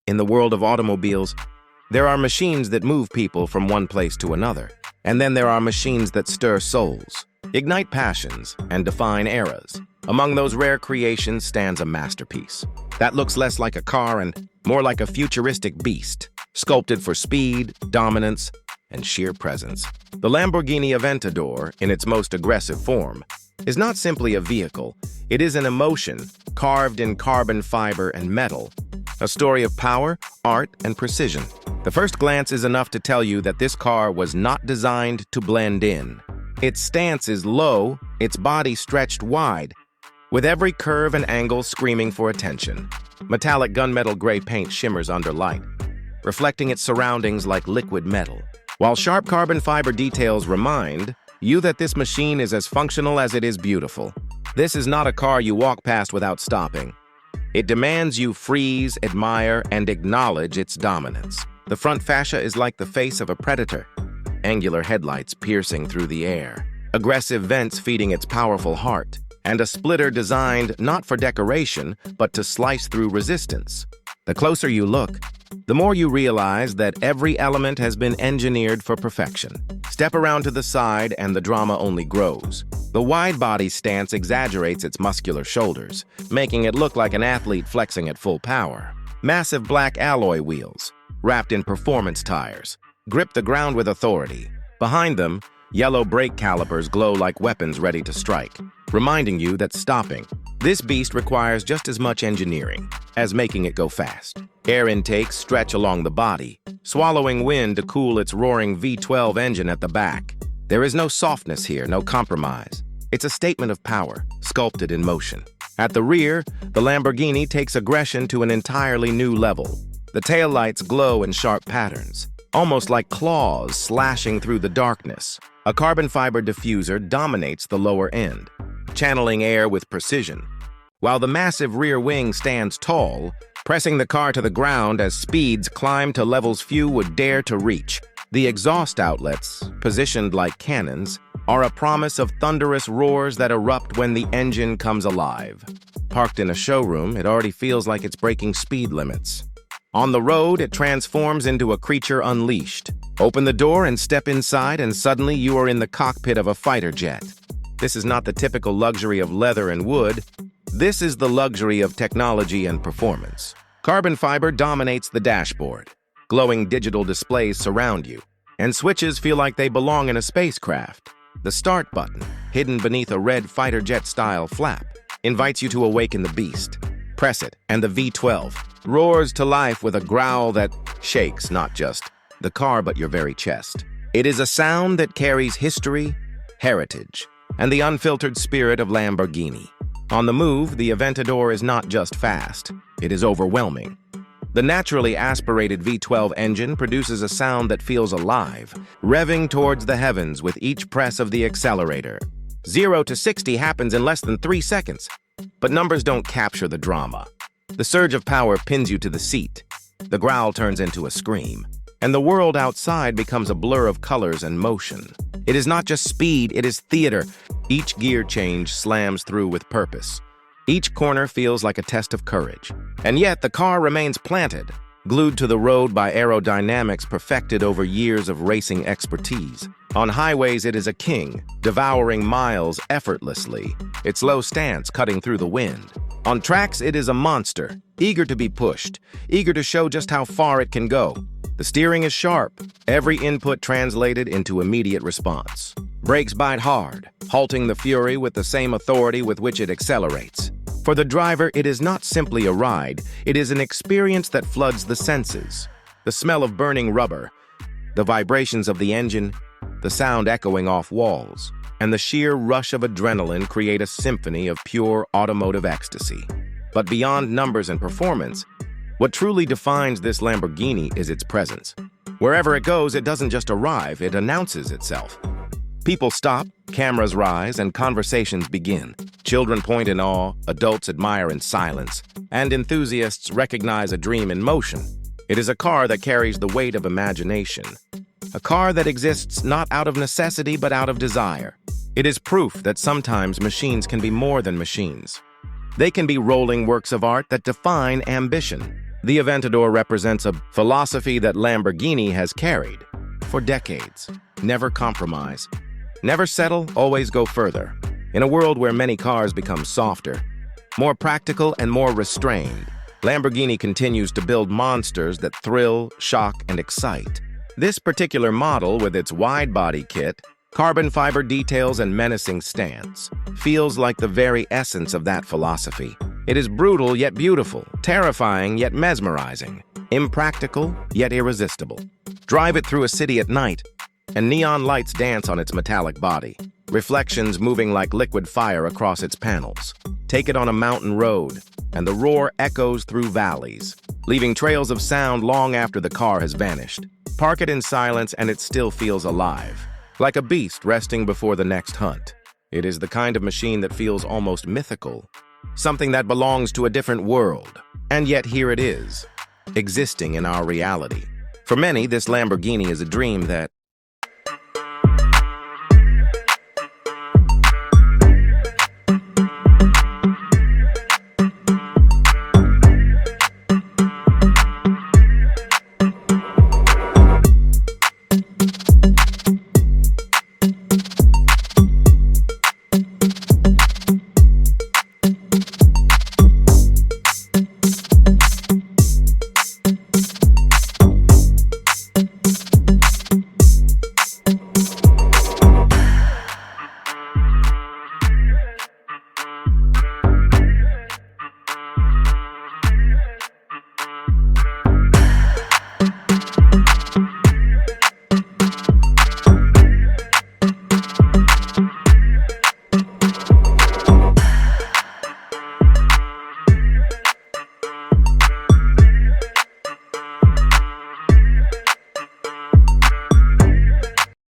In the world of automobiles, there are machines that move people from one place to another. And then there are machines that stir souls, ignite passions, and define eras. Among those rare creations stands a masterpiece that looks less like a car and more like a futuristic beast, sculpted for speed, dominance, and sheer presence. The Lamborghini Aventador, in its most aggressive form, is not simply a vehicle. It is an emotion carved in carbon fiber and metal, a story of power, art, and precision. The first glance is enough to tell you that this car was not designed to blend in. Its stance is low, its body stretched wide, with every curve and angle screaming for attention. Metallic gunmetal gray paint shimmers under light, reflecting its surroundings like liquid metal, while sharp carbon fiber details remind you that this machine is as functional as it is beautiful. This is not a car you walk past without stopping. It demands you freeze, admire, and acknowledge its dominance. The front fascia is like the face of a predator, angular headlights piercing through the air, aggressive vents feeding its powerful heart, and a splitter designed not for decoration, but to slice through resistance. The closer you look, the more you realize that every element has been engineered for perfection. Step around to the side and the drama only grows. The wide-body stance exaggerates its muscular shoulders, making it look like an athlete flexing at full power. Massive black alloy wheels, wrapped in performance tires, grip the ground with authority. Behind them, yellow brake calipers glow like weapons ready to strike, reminding you that stopping this beast requires just as much engineering as making it go fast. Air intakes stretch along the body, swallowing wind to cool its roaring V12 engine at the back. There is no softness here, no compromise. It's a statement of power, sculpted in motion. At the rear, the Lamborghini takes aggression to an entirely new level. The taillights glow in sharp patterns, almost like claws slashing through the darkness. A carbon fiber diffuser dominates the lower end, channeling air with precision, while the massive rear wing stands tall, pressing the car to the ground as speeds climb to levels few would dare to reach. The exhaust outlets, positioned like cannons, are a promise of thunderous roars that erupt when the engine comes alive. Parked in a showroom, it already feels like it's breaking speed limits. On the road, it transforms into a creature unleashed. Open the door and step inside, and suddenly you are in the cockpit of a fighter jet. This is not the typical luxury of leather and wood. This is the luxury of technology and performance. Carbon fiber dominates the dashboard. Glowing digital displays surround you, and switches feel like they belong in a spacecraft. The start button, hidden beneath a red fighter jet-style flap, invites you to awaken the beast. Press it, and the V12 roars to life with a growl that shakes not just the car but your very chest. It is a sound that carries history, heritage, and the unfiltered spirit of Lamborghini. On the move, the Aventador is not just fast, it is overwhelming. The naturally aspirated V12 engine produces a sound that feels alive, revving towards the heavens with each press of the accelerator. 0 to 60 happens in less than 3 seconds, but numbers don't capture the drama. The surge of power pins you to the seat, the growl turns into a scream, and the world outside becomes a blur of colors and motion. It is not just speed, it is theater. Each gear change slams through with purpose. Each corner feels like a test of courage. And yet the car remains planted, glued to the road by aerodynamics perfected over years of racing expertise. On highways, it is a king, devouring miles effortlessly, its low stance cutting through the wind. On tracks, it is a monster, eager to be pushed, eager to show just how far it can go. The steering is sharp, every input translated into immediate response. Brakes bite hard, halting the fury with the same authority with which it accelerates. For the driver, it is not simply a ride, it is an experience that floods the senses. The smell of burning rubber, the vibrations of the engine, the sound echoing off walls, and the sheer rush of adrenaline create a symphony of pure automotive ecstasy. But beyond numbers and performance, what truly defines this Lamborghini is its presence. Wherever it goes, it doesn't just arrive, it announces itself. People stop, cameras rise, and conversations begin. Children point in awe, adults admire in silence, and enthusiasts recognize a dream in motion. It is a car that carries the weight of imagination. A car that exists not out of necessity but out of desire. It is proof that sometimes machines can be more than machines. They can be rolling works of art that define ambition. The Aventador represents a philosophy that Lamborghini has carried for decades. Never compromise. Never settle, always go further. In a world where many cars become softer, more practical, and more restrained, Lamborghini continues to build monsters that thrill, shock, and excite. This particular model, with its wide-body kit, carbon fiber details, and menacing stance, feels like the very essence of that philosophy. It is brutal yet beautiful, terrifying yet mesmerizing, impractical yet irresistible. Drive it through a city at night, and neon lights dance on its metallic body, reflections moving like liquid fire across its panels. Take it on a mountain road, and the roar echoes through valleys, leaving trails of sound long after the car has vanished. Park it in silence and it still feels alive, like a beast resting before the next hunt. It is the kind of machine that feels almost mythical, something that belongs to a different world. And yet here it is, existing in our reality. For many, this Lamborghini is a dream that